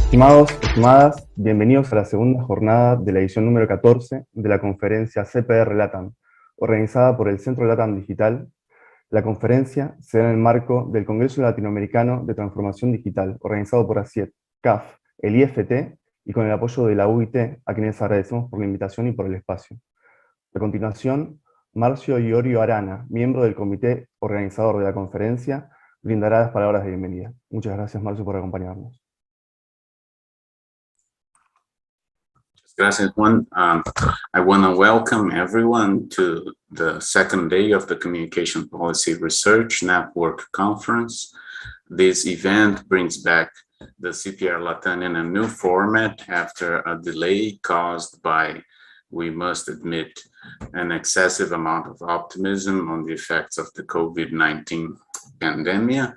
Estimados, estimadas, bienvenidos a la segunda jornada de la edición número 14 de la conferencia CPR LATAM, organizada por el Centro LATAM Digital. La conferencia se da en el marco del Congreso Latinoamericano de Transformación Digital, organizado por ACIET, CAF, el IFT y con el apoyo de la UIT, a quienes agradecemos por la invitación y por el espacio. A continuación, Marcio Iorio Arana, miembro del comité organizador de la conferencia, brindará las palabras de bienvenida. Muchas gracias, Marcio, por acompañarnos. Gracias, Juan. I want to welcome everyone to the second day of the Communication Policy Research Network Conference. This event brings back the CPR Latam in a new format after a delay caused by, we must admit, an excessive amount of optimism on the effects of the COVID-19 pandemic.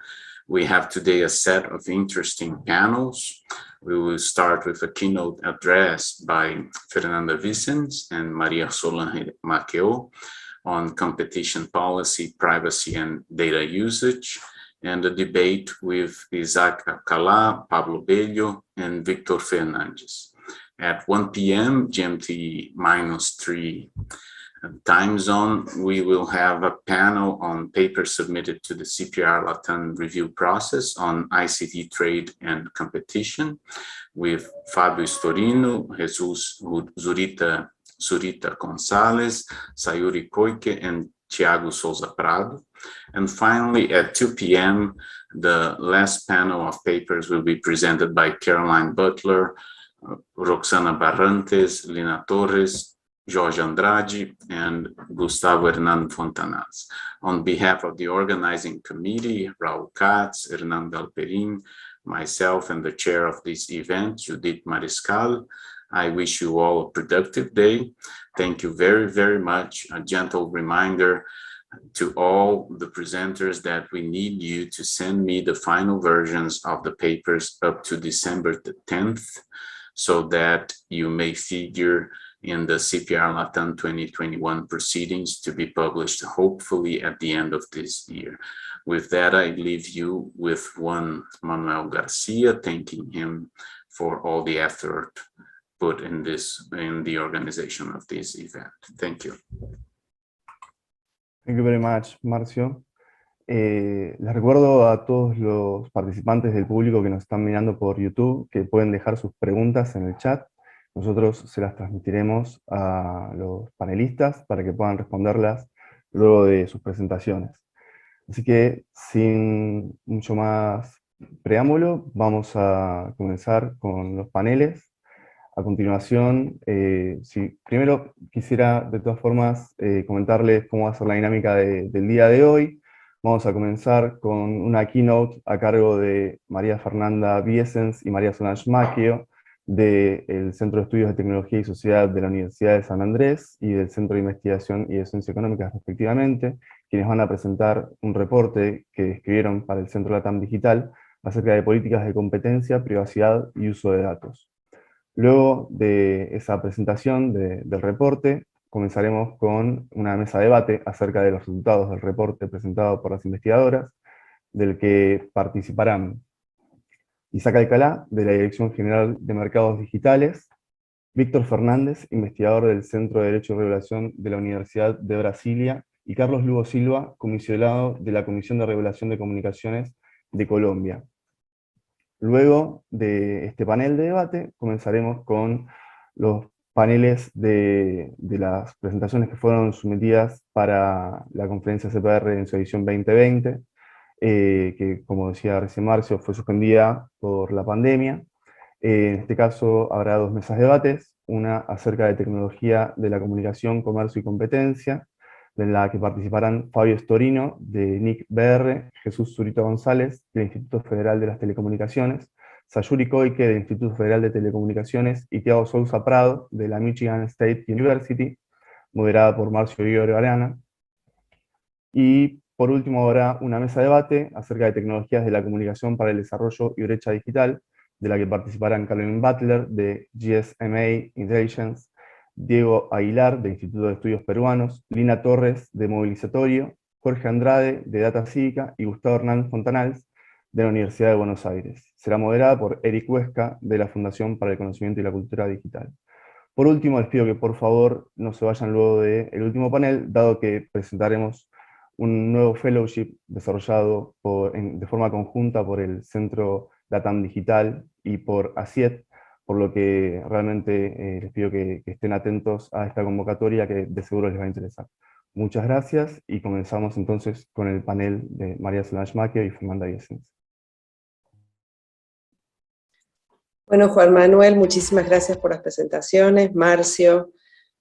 We have today a set of interesting panels. We will start with a keynote address by Fernanda Vicens and Maria Solange Maqueo on competition policy, privacy, and data usage, and a debate with Isaac Alcalá, Pablo Bello, and Victor Fernandes. At 1 p.m. GMT-3 time zone, we will have a panel on papers submitted to the CPR Latam review process on ICT trade and competition with Fabio Storino, Jesus Zurita Gonzalez, Sayuri Koike, and Thiago Souza Prado. And finally, at 2 p.m., the last panel of papers will be presented by Caroline Butler, Roxana Barrantes, Lina Torres, Jorge Andrade, and Gustavo Hernan Fontanaz. On behalf of the organizing committee, Raul Katz, Hernan Galperin, myself, and the chair of this event, Judith Mariscal, I wish you all a productive day. Thank you very, very much. A gentle reminder to all the presenters that we need you to send me the final versions of the papers up to December the 10th, so that you may figure in the CPR Latam 2021 proceedings to be published hopefully at the end of this year. With that, I leave you with Juan Manuel Garcia, thanking him for all the effort put in the organization of this event. Thank you. Thank you very much, Marcio. Les recuerdo a todos los participantes del público que nos están mirando por YouTube que pueden dejar sus preguntas en el chat. Nosotros se las transmitiremos a los panelistas para que puedan responderlas luego de sus presentaciones. Así que, sin mucho más preámbulo, vamos a comenzar con los paneles. A continuación, primero quisiera de todas formas comentarles cómo va a ser la dinámica del día de hoy. Vamos a comenzar con una keynote a cargo de María Fernanda Vicens y María Solange Maqueo, del Centro de Estudios de Tecnología y Sociedad de la Universidad de San Andrés y del Centro de Investigación y de Ciencias Económicas, respectivamente, quienes van a presentar un reporte que escribieron para el Centro LATAM Digital acerca de políticas de competencia, privacidad y uso de datos. Luego de esa presentación del reporte, comenzaremos con una mesa de debate acerca de los resultados del reporte presentado por las investigadoras, del que participarán Isaac Alcalá, de la Dirección General de Mercados Digitales, Víctor Fernández, investigador del Centro de Derecho y Regulación de la Universidad de Brasilia, y Carlos Lugo Silva, comisionado de la Comisión de Regulación de Comunicaciones de Colombia. Luego de este panel de debate, comenzaremos con los paneles de las presentaciones que fueron sometidas para la conferencia CPR en su edición 2020, que, como decía recién Marcio, fue suspendida por la pandemia. En este caso habrá dos mesas de debates, una acerca de tecnología de la comunicación, comercio y competencia, en la que participarán Fabio Storino, de NIC-BR, Jesús Zurita González, del Instituto Federal de las Telecomunicaciones, Sayuri Koike, del Instituto Federal de Telecomunicaciones, y Thiago Souza Prado, de la Michigan State University, moderada por Marcio Iorio Arana. Y por último habrá una mesa de debate acerca de tecnologías de la comunicación para el desarrollo y brecha digital, de la que participarán Caroline Butler, de GSMA Intelligence, Diego Aguilar, de Instituto de Estudios Peruanos, Lina Torres, de Movilizatorio, Jorge Andrade, de Data Cívica, y Gustavo Hernán Fontanals, de la Universidad de Buenos Aires. Será moderada por Eric Huesca, de la Fundación para el Conocimiento y la Cultura Digital. Por último, les pido que por favor no se vayan luego del último panel, dado que presentaremos un nuevo fellowship desarrollado de forma conjunta por el Centro LATAM Digital y por ACIET, por lo que realmente les pido que estén atentos a esta convocatoria que de seguro les va a interesar. Muchas gracias y comenzamos entonces con el panel de María Solange Macchio y Fernanda Giesens. Bueno, Juan Manuel, muchísimas gracias por las presentaciones, Marcio,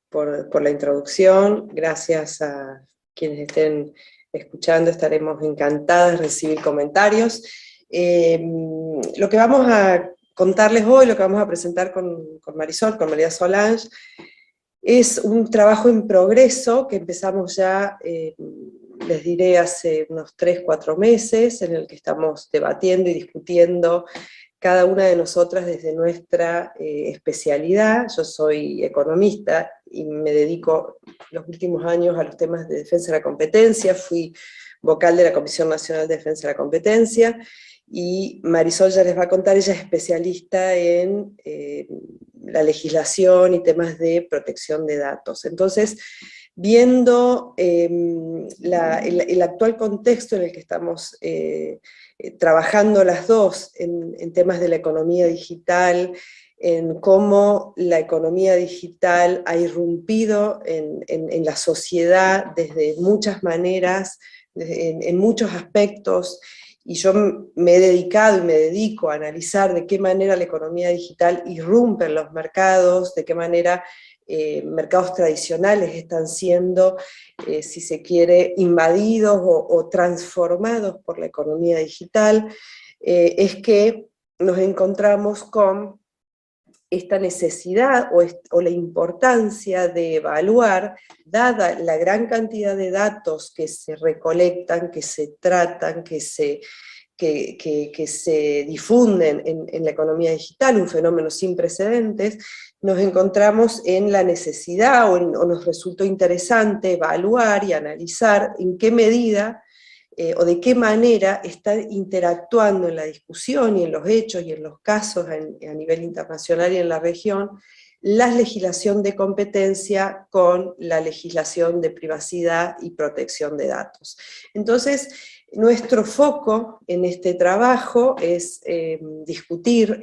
por la introducción, gracias a quienes estén escuchando, estaremos encantadas de recibir comentarios. Lo que vamos a contarles hoy, lo que vamos a presentar con Marisol, con María Solange, es un trabajo en progreso que empezamos ya, les diré, hace unos 3-4 meses, en el que estamos debatiendo y discutiendo cada una de nosotras desde nuestra especialidad. Yo soy economista y me dedico los últimos años a los temas de defensa de la competencia, fui vocal de la Comisión Nacional de Defensa de la Competencia, y Marisol ya les va a contar, ella es especialista en la legislación y temas de protección de datos. Entonces, viendo el actual contexto en el que estamos trabajando las dos en temas de la economía digital, en cómo la economía digital ha irrumpido en la sociedad desde muchas maneras, en muchos aspectos, y yo me he dedicado y me dedico a analizar de qué manera la economía digital irrumpe en los mercados, de qué manera mercados tradicionales están siendo, si se quiere, invadidos o transformados por la economía digital, es que nos encontramos con esta necesidad o la importancia de evaluar, dada la gran cantidad de datos que se recolectan, que se tratan, que se difunden en la economía digital, un fenómeno sin precedentes, nos encontramos en la necesidad, o nos resultó interesante evaluar y analizar en qué medida o de qué manera está interactuando en la discusión y en los hechos y en los casos a nivel internacional y en la región, la legislación de competencia con la legislación de privacidad y protección de datos. Entonces, nuestro foco en este trabajo es discutir,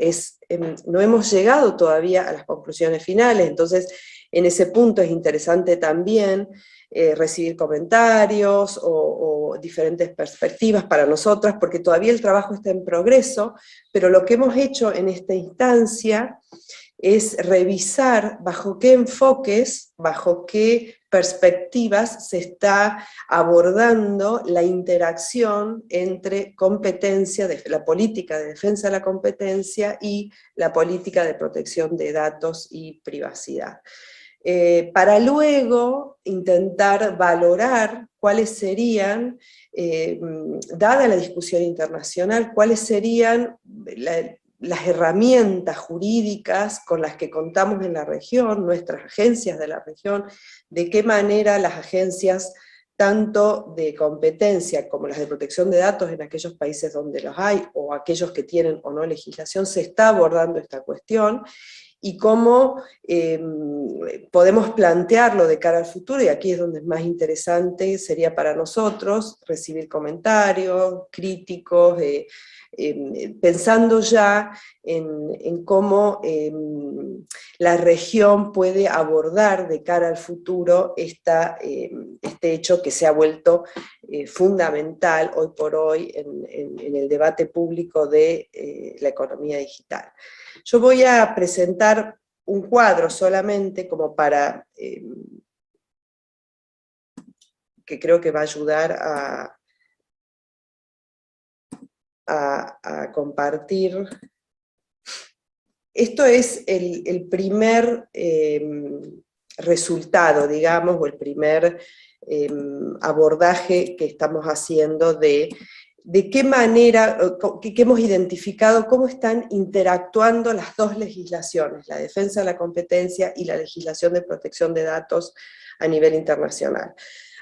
no hemos llegado todavía a las conclusiones finales, entonces en ese punto es interesante también recibir comentarios o diferentes perspectivas para nosotras, porque todavía el trabajo está en progreso, pero lo que hemos hecho en esta instancia es revisar bajo qué enfoques, bajo qué perspectivas se está abordando la interacción entre competencia, la política de defensa de la competencia y la política de protección de datos y privacidad. Para luego intentar valorar cuáles serían, dada la discusión internacional, cuáles serían las herramientas jurídicas con las que contamos en la región, nuestras agencias de la región, de qué manera las agencias tanto de competencia como las de protección de datos en aquellos países donde los hay, o aquellos que tienen o no legislación, se está abordando esta cuestión, y cómo podemos plantearlo de cara al futuro, y aquí es donde es más interesante, sería para nosotros recibir comentarios, críticos, pensando ya en cómo la región puede abordar de cara al futuro este hecho que se ha vuelto fundamental hoy por hoy en el debate público de la economía digital. Yo voy a presentar un cuadro solamente como para, que creo que va a ayudar a compartir. Esto es el primer resultado, digamos, o el primer abordaje que estamos haciendo de qué manera, que hemos identificado cómo están interactuando las dos legislaciones, la defensa de la competencia y la legislación de protección de datos a nivel internacional.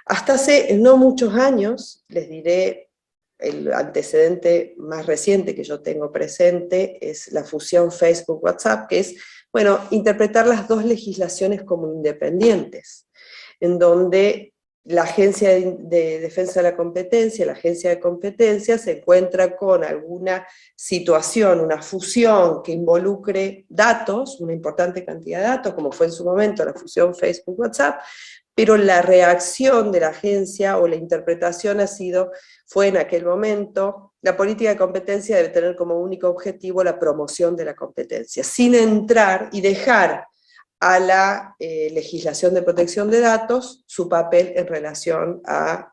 Hasta hace no muchos años, les diré el antecedente más reciente que yo tengo presente es la fusión Facebook-WhatsApp, que es, bueno, interpretar las dos legislaciones como independientes, en donde la Agencia de Defensa de la Competencia, la Agencia de Competencia, se encuentra con alguna situación, una fusión que involucre datos, una importante cantidad de datos, como fue en su momento la fusión Facebook-WhatsApp, pero la reacción de la agencia o la interpretación fue en aquel momento, la política de competencia debe tener como único objetivo la promoción de la competencia, sin entrar y dejar a la legislación de protección de datos su papel en relación a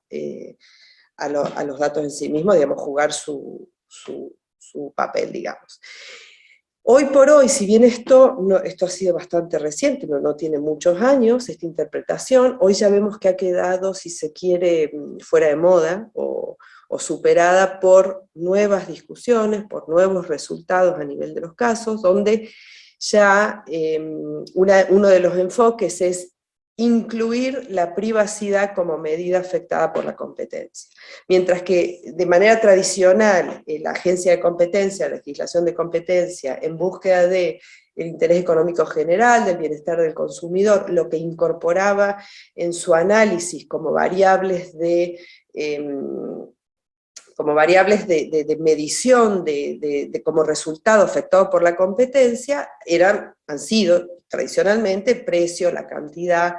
los datos en sí mismos, digamos, jugar su papel, digamos. Hoy por hoy, si bien esto ha sido bastante reciente, no tiene muchos años, esta interpretación, hoy ya vemos que ha quedado, si se quiere, fuera de moda, o superada por nuevas discusiones, por nuevos resultados a nivel de los casos, donde ya uno de los enfoques es incluir la privacidad como medida afectada por la competencia. Mientras que de manera tradicional la agencia de competencia, la legislación de competencia, en búsqueda del interés económico general, del bienestar del consumidor, lo que incorporaba en su análisis como variables de medición como resultado afectado por la competencia, han sido tradicionalmente precio, la cantidad.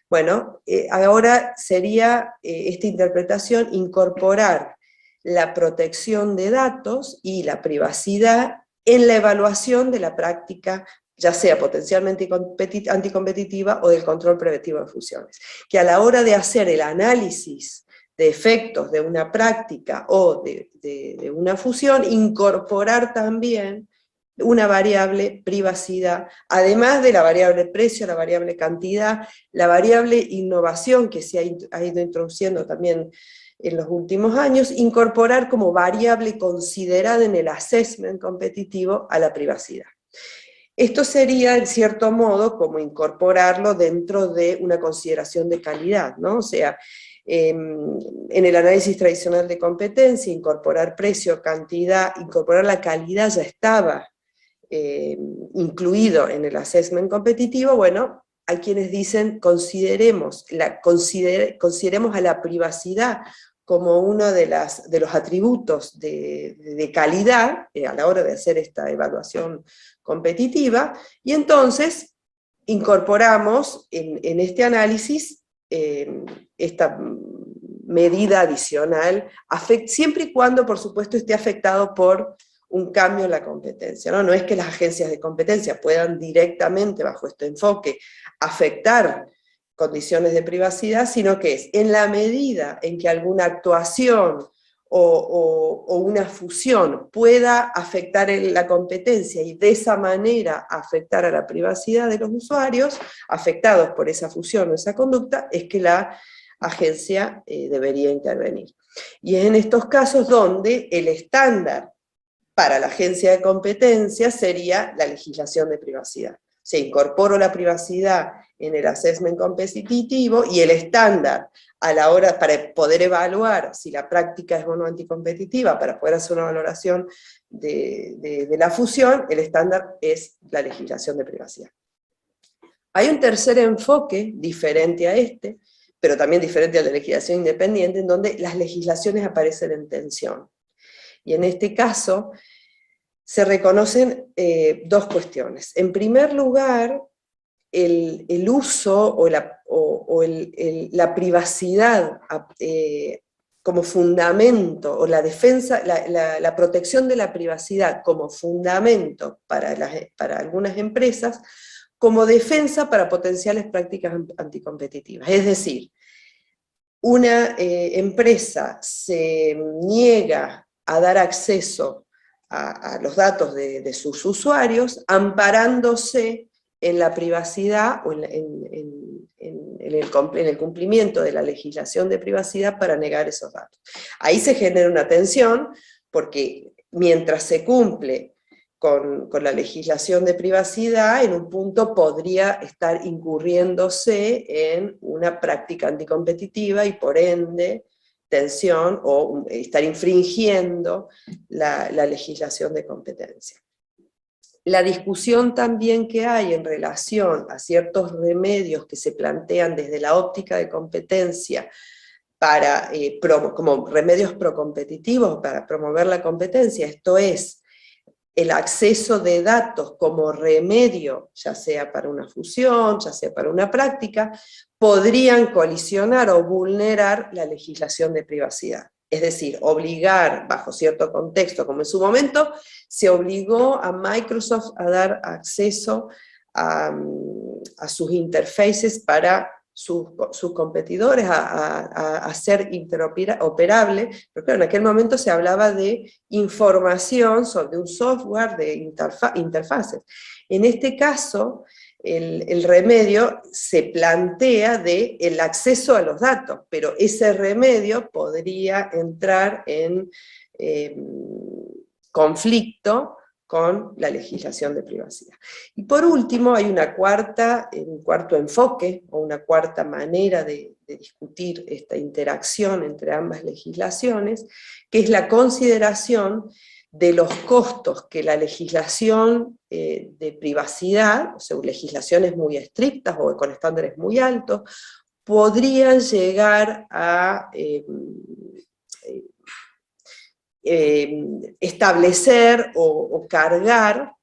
Bueno, ahora sería esta interpretación incorporar la protección de datos y la privacidad en la evaluación de la práctica, ya sea potencialmente anticompetitiva o del control preventivo de fusiones. Que a la hora de hacer el análisis de efectos de una práctica o de una fusión, incorporar también una variable privacidad, además de la variable precio, la variable cantidad, la variable innovación que se ha ido introduciendo también en los últimos años, incorporar como variable considerada en el assessment competitivo a la privacidad. Esto sería, en cierto modo, como incorporarlo dentro de una consideración de calidad, ¿no? O sea, en el análisis tradicional de competencia, incorporar precio, cantidad, incorporar la calidad ya estaba incluido en el assessment competitivo. Bueno, hay quienes dicen consideremos a la privacidad como uno de los atributos de calidad a la hora de hacer esta evaluación competitiva, y entonces incorporamos en este análisis esta medida adicional, siempre y cuando, por supuesto, esté afectado por un cambio en la competencia, ¿no? No es que las agencias de competencia puedan directamente, bajo este enfoque, afectar condiciones de privacidad, sino que es en la medida en que alguna actuación o una fusión pueda afectar la competencia y de esa manera afectar a la privacidad de los usuarios afectados por esa fusión o esa conducta, es que la agencia debería intervenir. Y es en estos casos donde el estándar para la agencia de competencia sería la legislación de privacidad. Se incorporó la privacidad en el assessment competitivo y el estándar a la hora para poder evaluar si la práctica es o no anticompetitiva, para poder hacer una valoración de la fusión, el estándar es la legislación de privacidad. Hay un tercer enfoque diferente a este, pero también diferente a la legislación independiente, en donde las legislaciones aparecen en tensión. Y en este caso se reconocen dos cuestiones. En primer lugar, el uso o la privacidad como fundamento, o la defensa, la protección de la privacidad como fundamento para algunas empresas, como defensa para potenciales prácticas anticompetitivas. Es decir, una empresa se niega a dar acceso a los datos de sus usuarios, amparándose en la privacidad o en el cumplimiento de la legislación de privacidad para negar esos datos. Ahí se genera una tensión, porque mientras se cumple con la legislación de privacidad, en un punto podría estar incurriéndose en una práctica anticompetitiva y por ende tensión o estar infringiendo la legislación de competencia. La discusión también que hay en relación a ciertos remedios que se plantean desde la óptica de competencia para, como remedios procompetitivos para promover la competencia, esto es, el acceso de datos como remedio, ya sea para una fusión, ya sea para una práctica, podrían colisionar o vulnerar la legislación de privacidad. Es decir, obligar, bajo cierto contexto, como en su momento, se obligó a Microsoft a dar acceso a sus interfaces para sus competidores, a ser interoperable, pero claro, en aquel momento se hablaba de información sobre un software de interfaces. En este caso, el remedio se plantea de el acceso a los datos, pero ese remedio podría entrar en conflicto con la legislación de privacidad. Y por último, hay un cuarto enfoque, o una cuarta manera de discutir esta interacción entre ambas legislaciones, que es la consideración de los costos que la legislación de privacidad, o sea, legislaciones muy estrictas o con estándares muy altos, podrían llegar a establecer o cargar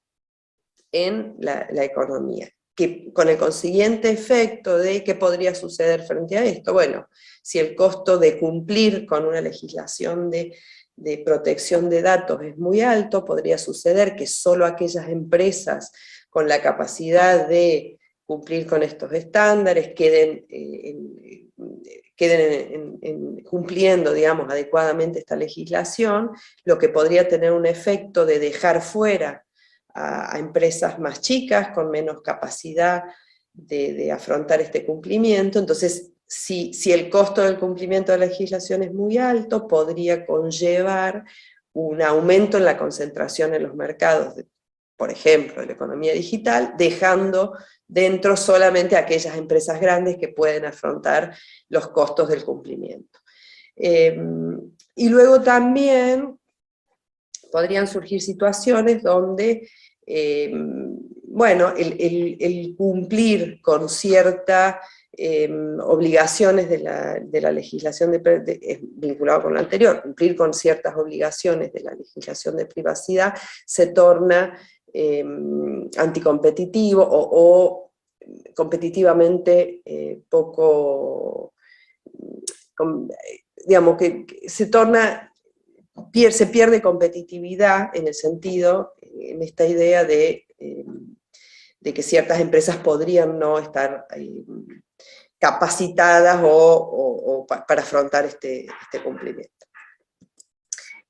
en la economía, que, con el consiguiente efecto de qué podría suceder frente a esto. Bueno, si el costo de cumplir con una legislación de protección de datos es muy alto, podría suceder que solo aquellas empresas con la capacidad de cumplir con estos estándares queden cumpliendo, digamos, adecuadamente esta legislación, lo que podría tener un efecto de dejar fuera a empresas más chicas, con menos capacidad de afrontar este cumplimiento. Entonces, si el costo del cumplimiento de la legislación es muy alto, podría conllevar un aumento en la concentración en los mercados, por ejemplo, de la economía digital, dejando dentro solamente aquellas empresas grandes que pueden afrontar los costos del cumplimiento. Y luego también podrían surgir situaciones donde, bueno, el cumplir con ciertas obligaciones de la legislación vinculado con lo anterior, cumplir con ciertas obligaciones de la legislación de privacidad se torna anticompetitivo o competitivamente poco, digamos que se pierde competitividad en el sentido, en esta idea de que ciertas empresas podrían no estar capacitadas para afrontar este cumplimiento.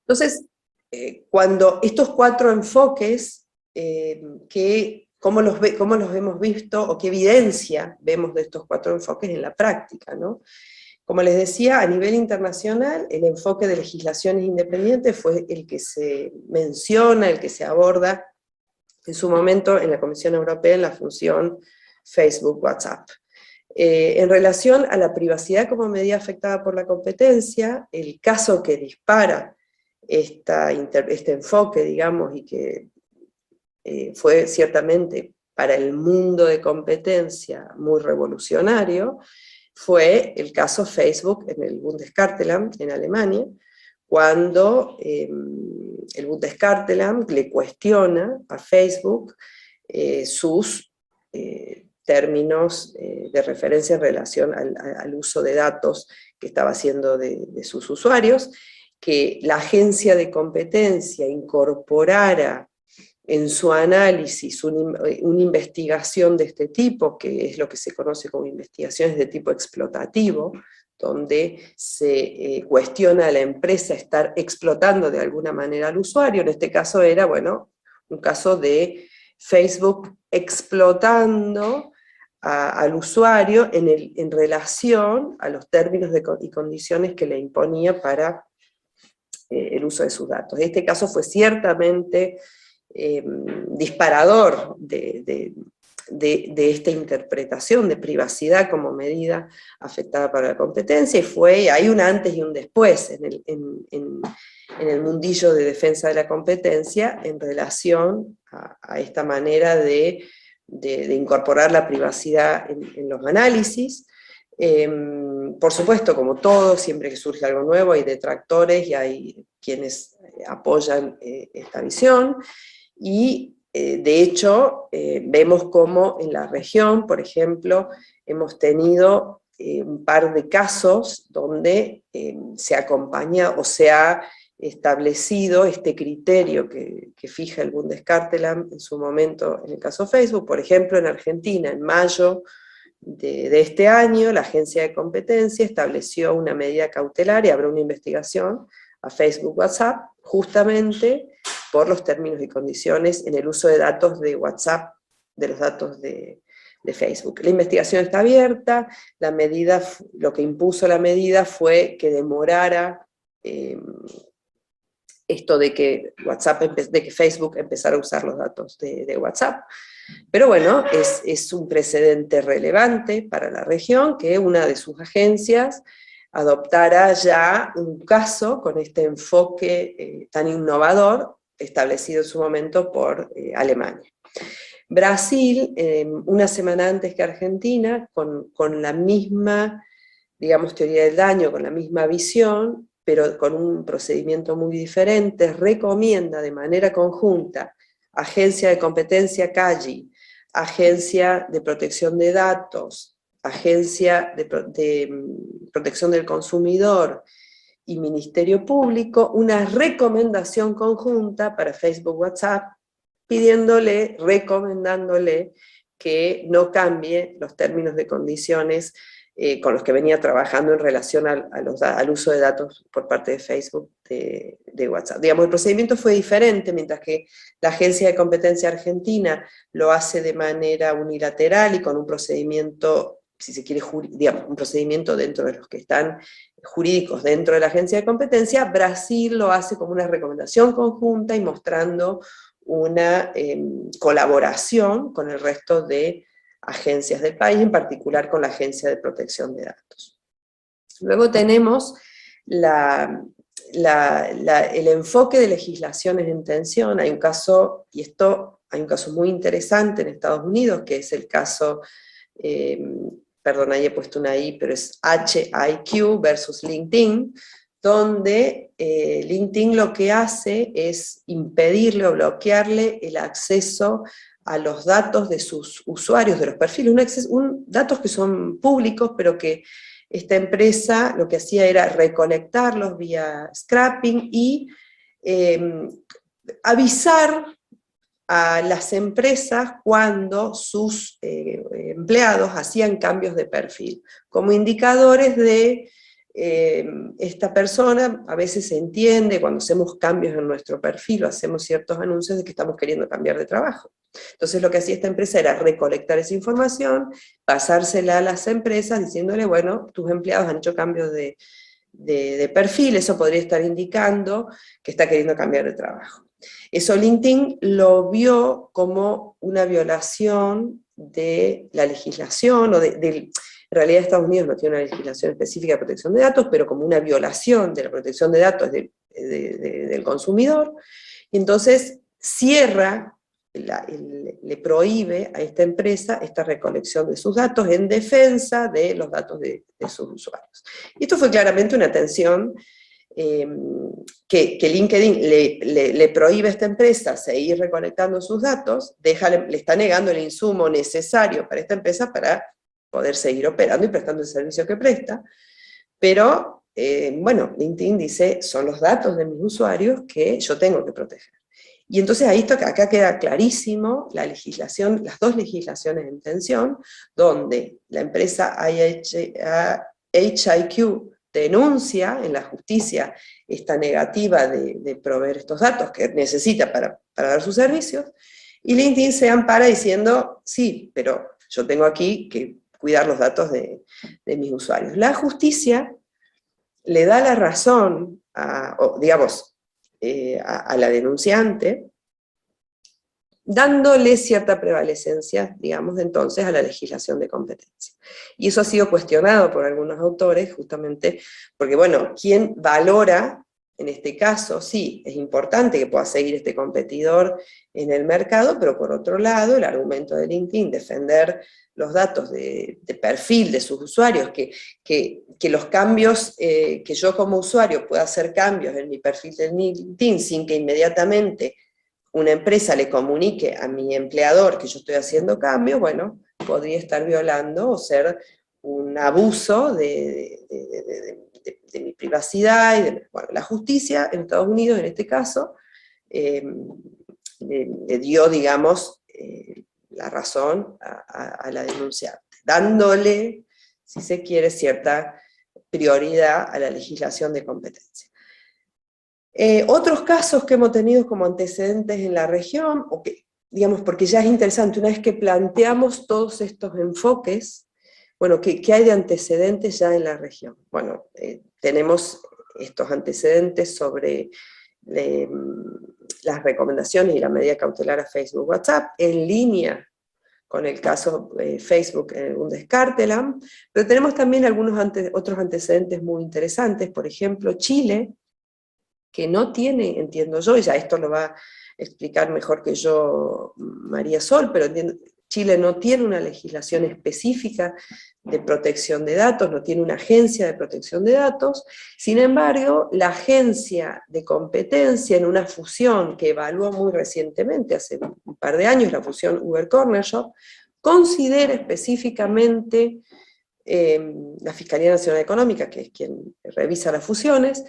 Entonces, cuando estos cuatro enfoques, ¿cómo los hemos visto o qué evidencia vemos de estos cuatro enfoques en la práctica, ¿no? Como les decía, a nivel internacional, el enfoque de legislaciones independientes fue el que se menciona, el que se aborda en su momento en la Comisión Europea en la función Facebook-WhatsApp. En relación a la privacidad como medida afectada por la competencia, el caso que dispara este enfoque, digamos, y que fue ciertamente para el mundo de competencia muy revolucionario, fue el caso Facebook en el Bundeskartellamt en Alemania, cuando el Bundeskartellamt le cuestiona a Facebook sus términos de referencia en relación al uso de datos que estaba haciendo de sus usuarios, que la agencia de competencia incorporara en su análisis una investigación de este tipo, que es lo que se conoce como investigaciones de tipo explotativo, donde se cuestiona a la empresa estar explotando de alguna manera al usuario. En este caso era, bueno, un caso de Facebook explotando al usuario en relación a los términos y condiciones que le imponía para el uso de sus datos. Este caso fue ciertamente disparador de de esta interpretación de privacidad como medida afectada para la competencia, y hay un antes y un después en el mundillo de defensa de la competencia en relación a esta manera de incorporar la privacidad en los análisis. Por supuesto, como todo, siempre que surge algo nuevo hay detractores y hay quienes apoyan esta visión, y de hecho vemos cómo en la región, por ejemplo, hemos tenido un par de casos donde se acompaña o se ha establecido este criterio que fija el Bundeskartellamt en su momento en el caso Facebook. Por ejemplo, en Argentina, en mayo de este año, la Agencia de Competencia estableció una medida cautelar y abrió una investigación a Facebook WhatsApp, justamente por los términos y condiciones en el uso de datos de WhatsApp, de los datos de Facebook. La investigación está abierta, la medida, lo que impuso la medida fue que demorara esto de que Facebook empezara a usar los datos de WhatsApp. Pero bueno, es un precedente relevante para la región que una de sus agencias adoptara ya un caso con este enfoque tan innovador establecido en su momento por Alemania. Brasil, una semana antes que Argentina, con la misma, digamos, teoría del daño, con la misma visión, pero con un procedimiento muy diferente, recomienda de manera conjunta Agencia de Competencia CAGI, Agencia de Protección de Datos, Agencia de Protección del Consumidor y Ministerio Público, una recomendación conjunta para Facebook WhatsApp, recomendándole que no cambie los términos de condiciones con los que venía trabajando en relación al uso de datos por parte de Facebook de WhatsApp. Digamos, el procedimiento fue diferente, mientras que la Agencia de Competencia Argentina lo hace de manera unilateral y con un procedimiento, si se quiere, digamos, un procedimiento dentro de los que están jurídicos dentro de la Agencia de Competencia. Brasil lo hace como una recomendación conjunta y mostrando una colaboración con el resto de agencias del país, en particular con la Agencia de Protección de Datos. Luego tenemos el enfoque de legislaciones en tensión. Hay un caso, hay un caso muy interesante en Estados Unidos, que es el caso, perdón, ahí he puesto una I, pero es HiQ versus LinkedIn, donde LinkedIn lo que hace es impedirle o bloquearle el acceso a los datos de sus usuarios, de los perfiles, datos que son públicos, pero que esta empresa lo que hacía era recolectarlos vía scrapping y avisar a las empresas cuando sus empleados hacían cambios de perfil, como indicadores de esta persona. A veces se entiende cuando hacemos cambios en nuestro perfil o hacemos ciertos anuncios de que estamos queriendo cambiar de trabajo. Entonces lo que hacía esta empresa era recolectar esa información, pasársela a las empresas diciéndole, bueno, tus empleados han hecho cambios de perfil, eso podría estar indicando que está queriendo cambiar de trabajo. Eso LinkedIn lo vio como una violación de la legislación, en realidad Estados Unidos no tiene una legislación específica de protección de datos, pero como una violación de la protección de datos del consumidor, y entonces cierra, le prohíbe a esta empresa esta recolección de sus datos en defensa de los datos de sus usuarios. Y esto fue claramente una tensión que LinkedIn le prohíbe a esta empresa seguir recolectando sus datos, le está negando el insumo necesario para esta empresa para poder seguir operando y prestando el servicio que presta, pero bueno, LinkedIn dice, son los datos de mis usuarios que yo tengo que proteger. Y entonces acá queda clarísimo la legislación, las dos legislaciones en tensión, donde la empresa HiQ denuncia en la justicia esta negativa de proveer estos datos que necesita para dar sus servicios, y LinkedIn se ampara diciendo, sí, pero yo tengo aquí que cuidar los datos de mis usuarios. La justicia le da la razón a la denunciante, dándole cierta prevalecencia, digamos, entonces a la legislación de competencia. Y eso ha sido cuestionado por algunos autores, justamente porque, bueno, ¿quién valora? En este caso, sí, es importante que pueda seguir este competidor en el mercado, pero por otro lado, el argumento de LinkedIn, defender los datos de perfil de sus usuarios, que los cambios, que yo como usuario pueda hacer cambios en mi perfil de LinkedIn sin que inmediatamente una empresa le comunique a mi empleador que yo estoy haciendo cambios, bueno, podría estar violando o ser un abuso de mi privacidad. Bueno, la justicia en Estados Unidos, en este caso, le dio, digamos, la razón a la denunciante, dándole, si se quiere, cierta prioridad a la legislación de competencia. Otros casos que hemos tenido como antecedentes en la región, o que, digamos, porque ya es interesante, una vez que planteamos todos estos enfoques, bueno, ¿qué hay de antecedentes ya en la región? Bueno, tenemos estos antecedentes sobre las recomendaciones y la medida cautelar a Facebook WhatsApp, en línea con el caso Facebook Bundeskartellamt, pero tenemos también otros antecedentes muy interesantes, por ejemplo, Chile, que no tiene, entiendo yo, y ya esto lo va a explicar mejor que yo María Sol, pero Chile no tiene una legislación específica de protección de datos, no tiene una agencia de protección de datos. Sin embargo, la agencia de competencia, en una fusión que evaluó muy recientemente, hace un par de años, la fusión Uber-Cornershop, considera específicamente, la Fiscalía Nacional Económica, que es quien revisa las fusiones,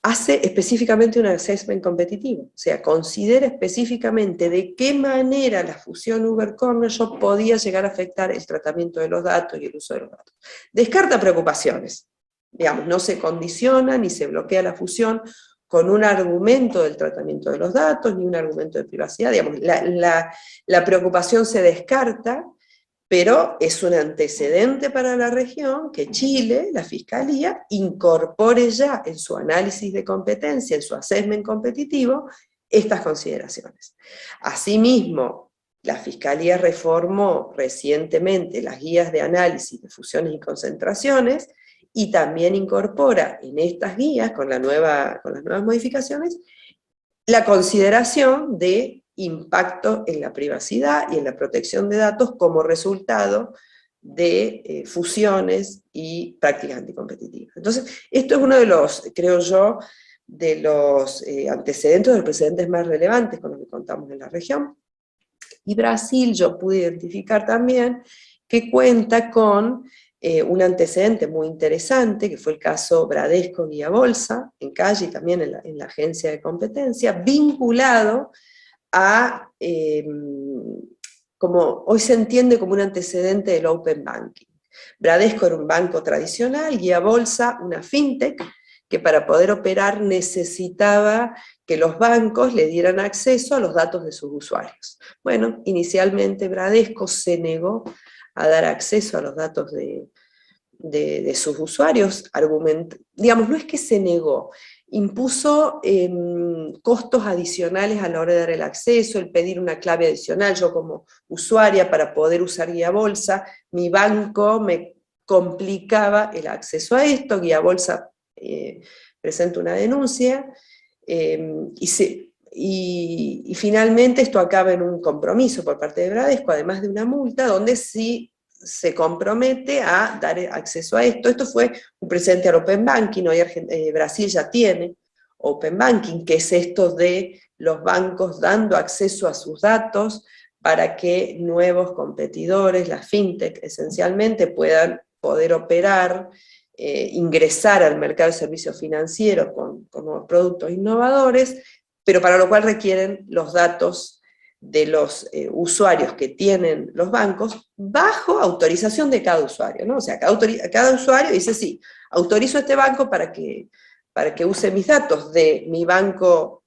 hace específicamente un assessment competitivo, o sea, considera específicamente de qué manera la fusión Uber-Cornershop podía llegar a afectar el tratamiento de los datos y el uso de los datos. Descarta preocupaciones, digamos, no se condiciona ni se bloquea la fusión con un argumento del tratamiento de los datos, ni un argumento de privacidad, digamos, la preocupación se descarta, pero es un antecedente para la región que Chile, la Fiscalía, incorpore ya en su análisis de competencia, en su assessment competitivo, estas consideraciones. Asimismo, la Fiscalía reformó recientemente las guías de análisis de fusiones y concentraciones, y también incorpora en estas guías, con las nuevas modificaciones, la consideración de impacto en la privacidad y en la protección de datos como resultado de fusiones y prácticas anticompetitivas. Entonces, esto es uno de los, creo yo, de los antecedentes, de los precedentes más relevantes con los que contamos en la región. Y Brasil, yo pude identificar también que cuenta con un antecedente muy interesante, que fue el caso Bradesco Guía Bolsa, en Calle y también en la agencia de competencia, vinculado a, como hoy se entiende como un antecedente del Open Banking. Bradesco era un banco tradicional, Guía Bolsa, una fintech, que para poder operar necesitaba que los bancos le dieran acceso a los datos de sus usuarios. Bueno, inicialmente Bradesco se negó a dar acceso a los datos de sus usuarios, digamos, no es que se negó, impuso costos adicionales a la hora de dar el acceso, el pedir una clave adicional. Yo como usuaria, para poder usar Guía Bolsa, mi banco me complicaba el acceso a esto. Guía Bolsa presenta una denuncia, y finalmente esto acaba en un compromiso por parte de Bradesco, además de una multa, donde sí se compromete a dar acceso a esto. Esto fue un precedente al Open Banking. Hoy Brasil ya tiene Open Banking, que es esto de los bancos dando acceso a sus datos para que nuevos competidores, las fintech esencialmente, puedan poder operar, ingresar al mercado de servicios financieros con nuevos productos innovadores, pero para lo cual requieren los datos de los usuarios que tienen los bancos, bajo autorización de cada usuario, ¿no? O sea, cada usuario dice, sí, autorizo a este banco para que use mis datos de mi banco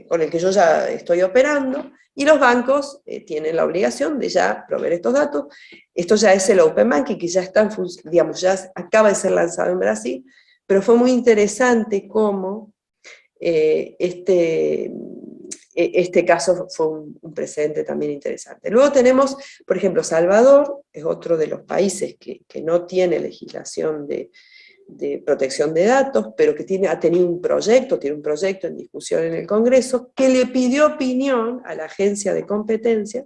con el que yo ya estoy operando, y los bancos tienen la obligación de ya proveer estos datos. Esto ya es el Open Banking, que ya está, digamos, ya acaba de ser lanzado en Brasil, pero fue muy interesante cómo este caso fue un precedente también interesante. Luego tenemos, por ejemplo, Salvador, es otro de los países que no tiene legislación de protección de datos, pero que tiene un proyecto en discusión en el Congreso, que le pidió opinión a la agencia de competencia,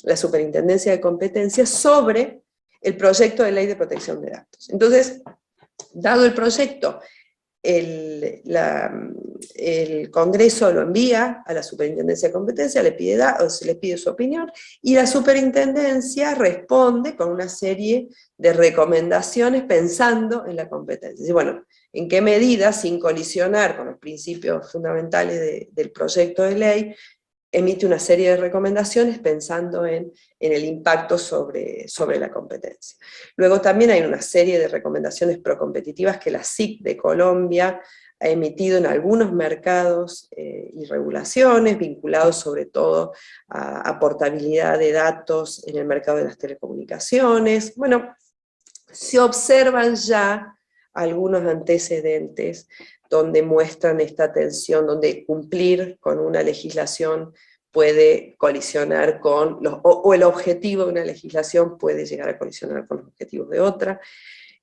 la Superintendencia de Competencia, sobre el proyecto de ley de protección de datos. Entonces, dado el proyecto, el Congreso lo envía a la Superintendencia de Competencia, le pide su opinión, y la Superintendencia responde con una serie de recomendaciones pensando en la competencia. Y bueno, en qué medida, sin colisionar con los principios fundamentales del proyecto de ley, emite una serie de recomendaciones pensando en el impacto sobre la competencia. Luego también hay una serie de recomendaciones procompetitivas que la SIC de Colombia ha emitido en algunos mercados y regulaciones, vinculados sobre todo a portabilidad de datos en el mercado de las telecomunicaciones. Bueno, se observan ya algunos antecedentes donde muestran esta tensión, donde cumplir con una legislación puede colisionar con, o el objetivo de una legislación puede llegar a colisionar con los objetivos de otra.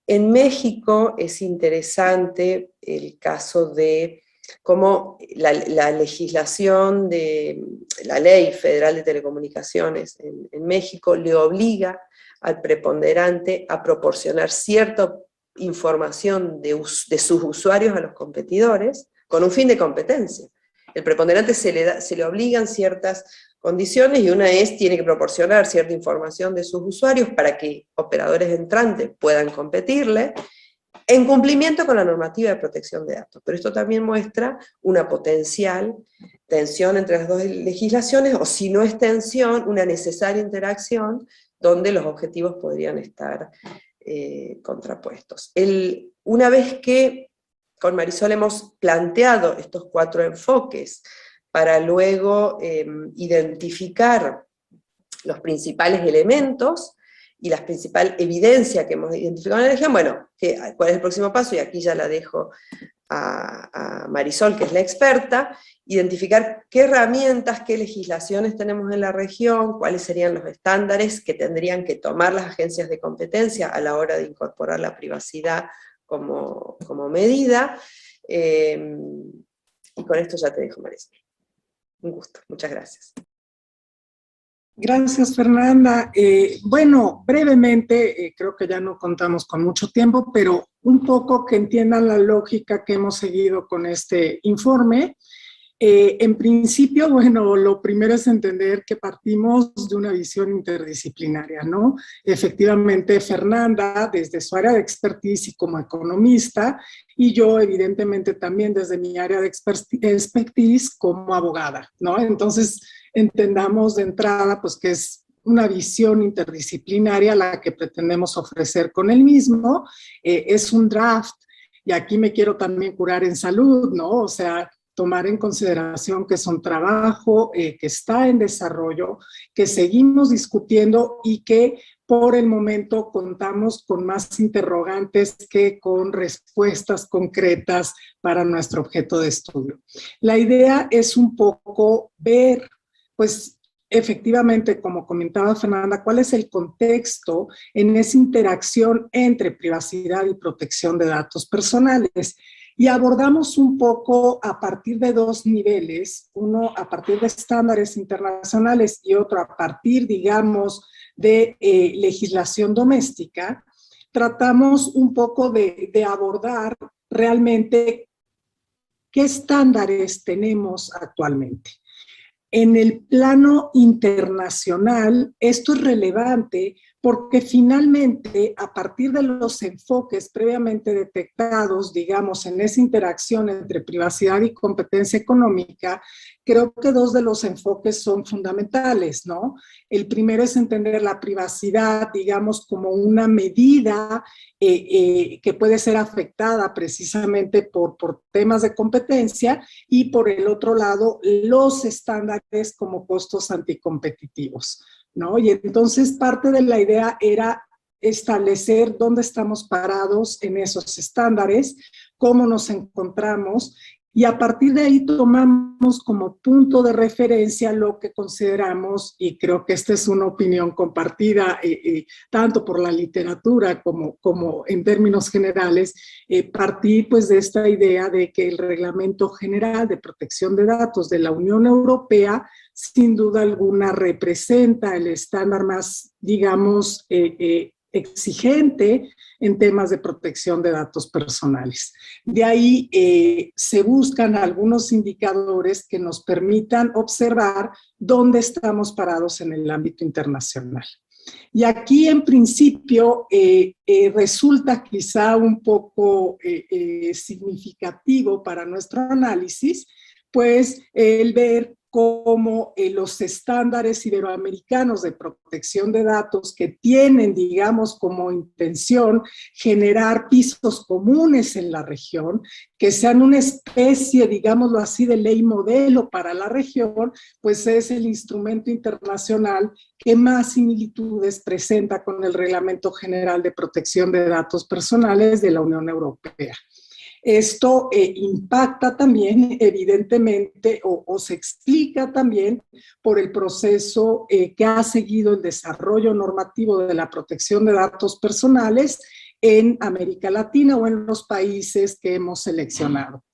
En México es interesante el caso de cómo la legislación de la Ley Federal de Telecomunicaciones en México le obliga al preponderante a proporcionar cierta información de sus usuarios a los competidores con un fin de competencia. El preponderante se le obligan ciertas condiciones, y una es, tiene que proporcionar cierta información de sus usuarios para que operadores entrantes puedan competirle, en cumplimiento con la normativa de protección de datos. Pero esto también muestra una potencial tensión entre las dos legislaciones, o si no es tensión, una necesaria interacción donde los objetivos podrían estar contrapuestos. Una vez que con Marisol hemos planteado estos 4 enfoques para luego identificar los principales elementos y la principal evidencia que hemos identificado en la región, bueno, ¿cuál es el próximo paso? Y aquí ya la dejo a Marisol, que es la experta, identificar qué herramientas, qué legislaciones tenemos en la región, cuáles serían los estándares que tendrían que tomar las agencias de competencia a la hora de incorporar la privacidad como medida, y con esto ya te dejo, Marisol. Un gusto, muchas gracias. Gracias, Fernanda. Bueno, brevemente, creo que ya no contamos con mucho tiempo, pero un poco que entiendan la lógica que hemos seguido con este informe. En principio, bueno, lo primero es entender que partimos de una visión interdisciplinaria, ¿no? Efectivamente, Fernanda, desde su área de expertise y como economista, y yo, evidentemente, también desde mi área de expertise como abogada, ¿no? Entonces, entendamos de entrada, pues, que es una visión interdisciplinaria la que pretendemos ofrecer con el mismo. Es un draft, y aquí me quiero también curar en salud, ¿no? O sea, tomar en consideración que es un trabajo que está en desarrollo, que seguimos discutiendo y que por el momento contamos con más interrogantes que con respuestas concretas para nuestro objeto de estudio. La idea es un poco ver, pues, efectivamente, como comentaba Fernanda, cuál es el contexto en esa interacción entre privacidad y protección de datos personales. Y abordamos un poco a partir de 2 niveles, uno a partir de estándares internacionales y otro a partir, digamos, de legislación doméstica. Tratamos un poco de abordar realmente qué estándares tenemos actualmente. En el plano internacional, esto es relevante porque finalmente, a partir de los enfoques previamente detectados, digamos, en esa interacción entre privacidad y competencia económica, creo que 2 de los enfoques son fundamentales, ¿no? El primero es entender la privacidad, digamos, como una medida que puede ser afectada precisamente por temas de competencia, y por el otro lado, los estándares como costos anticompetitivos, ¿no? Y entonces parte de la idea era establecer dónde estamos parados en esos estándares, cómo nos encontramos y a partir de ahí tomamos como punto de referencia lo que consideramos, y creo que esta es una opinión compartida tanto por la literatura como en términos generales, partir pues de esta idea de que el Reglamento General de Protección de Datos de la Unión Europea sin duda alguna representa el estándar más, digamos, exigente en temas de protección de datos personales. De ahí se buscan algunos indicadores que nos permitan observar dónde estamos parados en el ámbito internacional. Y aquí en principio resulta quizá un poco significativo para nuestro análisis, pues el ver cómo los estándares iberoamericanos de protección de datos que tienen, digamos, como intención generar pisos comunes en la región, que sean una especie, digámoslo así, de ley modelo para la región, pues es el instrumento internacional que más similitudes presenta con el Reglamento General de Protección de Datos Personales de la Unión Europea. Esto impacta también, evidentemente, o se explica también por el proceso que ha seguido el desarrollo normativo de la protección de datos personales en América Latina o en los países que hemos seleccionado.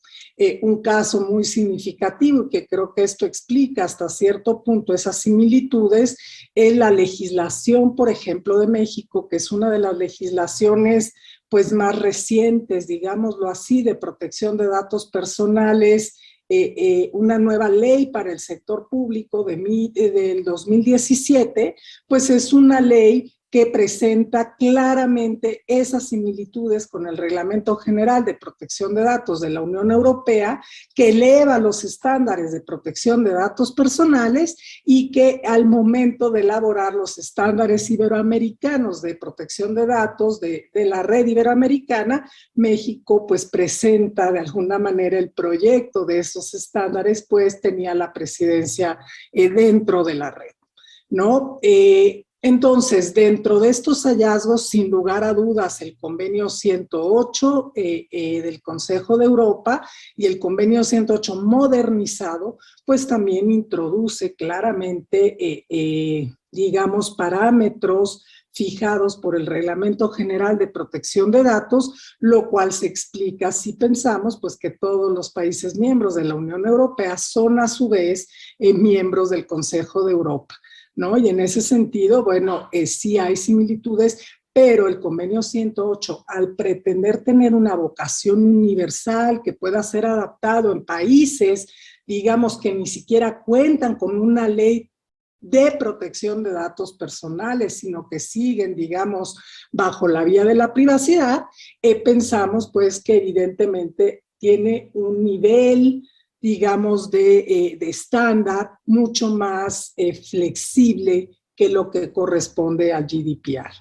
Un caso muy significativo, que creo que esto explica hasta cierto punto esas similitudes, es la legislación, por ejemplo, de México, que es una de las legislaciones pues más recientes, digámoslo así, de protección de datos personales, una nueva ley para el sector público del 2017, pues es una ley que presenta claramente esas similitudes con el Reglamento General de Protección de Datos de la Unión Europea, que eleva los estándares de protección de datos personales y que al momento de elaborar los estándares iberoamericanos de protección de datos de la red iberoamericana, México pues presenta de alguna manera el proyecto de esos estándares, pues tenía la presidencia dentro de la red, ¿no? Entonces, dentro de estos hallazgos, sin lugar a dudas, el convenio 108 del Consejo de Europa y el convenio 108 modernizado, pues también introduce claramente, digamos, parámetros fijados por el Reglamento General de Protección de Datos, lo cual se explica si pensamos pues que todos los países miembros de la Unión Europea son a su vez miembros del Consejo de Europa, ¿no? Y en ese sentido, bueno, sí hay similitudes, pero el convenio 108, al pretender tener una vocación universal que pueda ser adaptado en países, digamos, que ni siquiera cuentan con una ley de protección de datos personales, sino que siguen, digamos, bajo la vía de la privacidad, pensamos pues que evidentemente tiene un nivel, digamos, de estándar mucho más flexible que lo que corresponde al GDPR.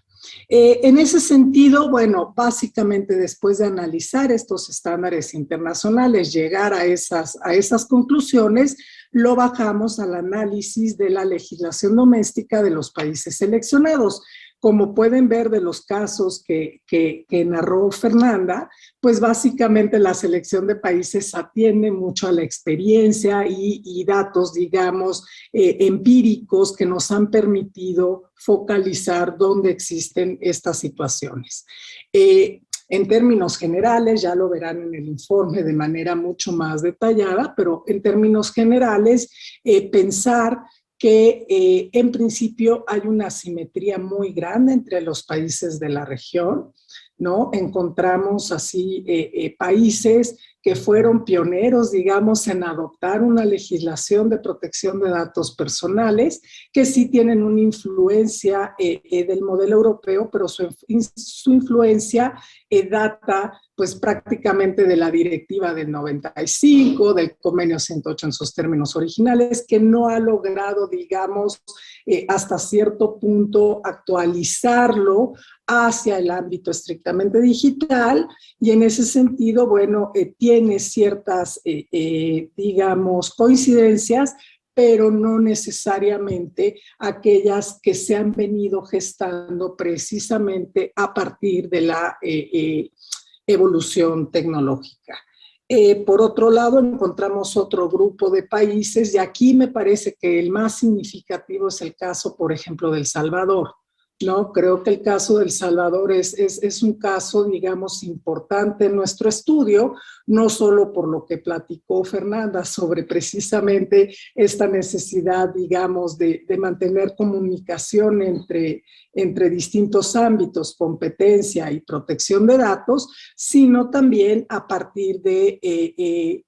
En ese sentido, bueno, básicamente después de analizar estos estándares internacionales, llegar a esas conclusiones, lo bajamos al análisis de la legislación doméstica de los países seleccionados. Como pueden ver de los casos que narró Fernanda, pues básicamente la selección de países atiende mucho a la experiencia y datos, digamos, empíricos que nos han permitido focalizar dónde existen estas situaciones. En términos generales, ya lo verán en el informe de manera mucho más detallada, pero en términos generales, pensar que en principio hay una asimetría muy grande entre los países de la región, ¿no? Encontramos así países que fueron pioneros, digamos, en adoptar una legislación de protección de datos personales, que sí tienen una influencia del modelo europeo, pero su influencia data pues prácticamente de la directiva del 95, del convenio 108 en sus términos originales, que no ha logrado, digamos, hasta cierto punto actualizarlo hacia el ámbito estrictamente digital, y en ese sentido, bueno, tiene ciertas, digamos, coincidencias, pero no necesariamente aquellas que se han venido gestando precisamente a partir de la evolución tecnológica. Por otro lado, encontramos otro grupo de países y aquí me parece que el más significativo es el caso, por ejemplo, de El Salvador, ¿no? Creo que el caso de El Salvador es un caso, digamos, importante en nuestro estudio, no solo por lo que platicó Fernanda sobre precisamente esta necesidad, digamos, de mantener comunicación entre distintos ámbitos, competencia y protección de datos, sino también a partir de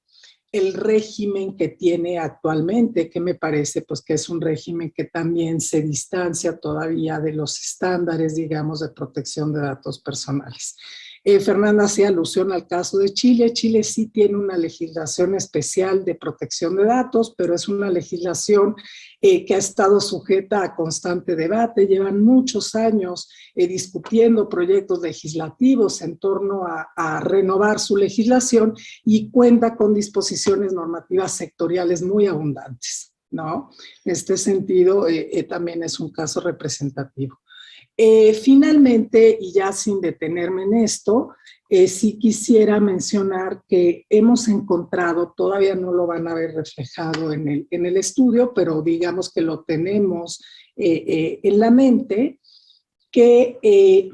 el régimen que tiene actualmente, que me parece pues que es un régimen que también se distancia todavía de los estándares, digamos, de protección de datos personales. Fernanda hacía alusión al caso de Chile. Chile sí tiene una legislación especial de protección de datos, pero es una legislación que ha estado sujeta a constante debate. Llevan muchos años discutiendo proyectos legislativos en torno a renovar su legislación y cuenta con disposiciones normativas sectoriales muy abundantes, ¿no? En este sentido, también es un caso representativo. Finalmente, y ya sin detenerme en esto, sí quisiera mencionar que hemos encontrado, todavía no lo van a ver reflejado en el estudio, pero digamos que lo tenemos en la mente, que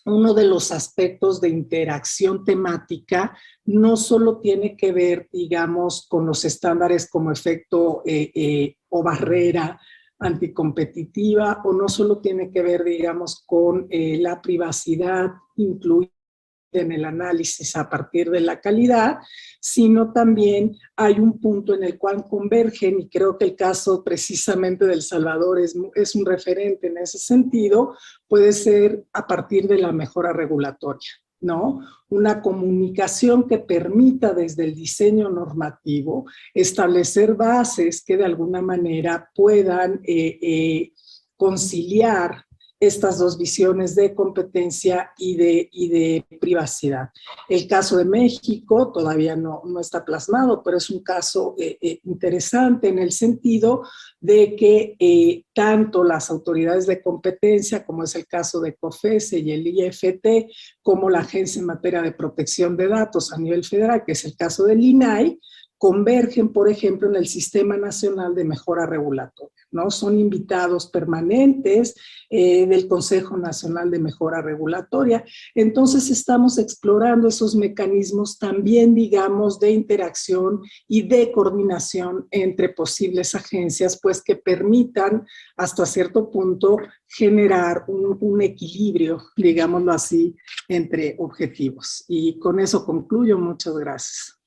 uno de los aspectos de interacción temática no solo tiene que ver, digamos, con los estándares como efecto o barrera anticompetitiva, o no solo tiene que ver, digamos, con la privacidad incluida en el análisis a partir de la calidad, sino también hay un punto en el cual convergen, y creo que el caso precisamente de El Salvador es un referente en ese sentido, puede ser a partir de la mejora regulatoria, ¿no? Una comunicación que permita desde el diseño normativo establecer bases que de alguna manera puedan conciliar estas dos visiones de competencia y de privacidad. El caso de México todavía no está plasmado, pero es un caso interesante en el sentido de que tanto las autoridades de competencia, como es el caso de COFESE y el IFT, como la Agencia en Materia de Protección de Datos a nivel federal, que es el caso del INAI, convergen, por ejemplo, en el Sistema Nacional de Mejora Regulatoria, ¿no? Son invitados permanentes del Consejo Nacional de Mejora Regulatoria. Entonces, estamos explorando esos mecanismos también, digamos, de interacción y de coordinación entre posibles agencias, pues que permitan hasta cierto punto generar un equilibrio, digámoslo así, entre objetivos. Y con eso concluyo. Muchas gracias.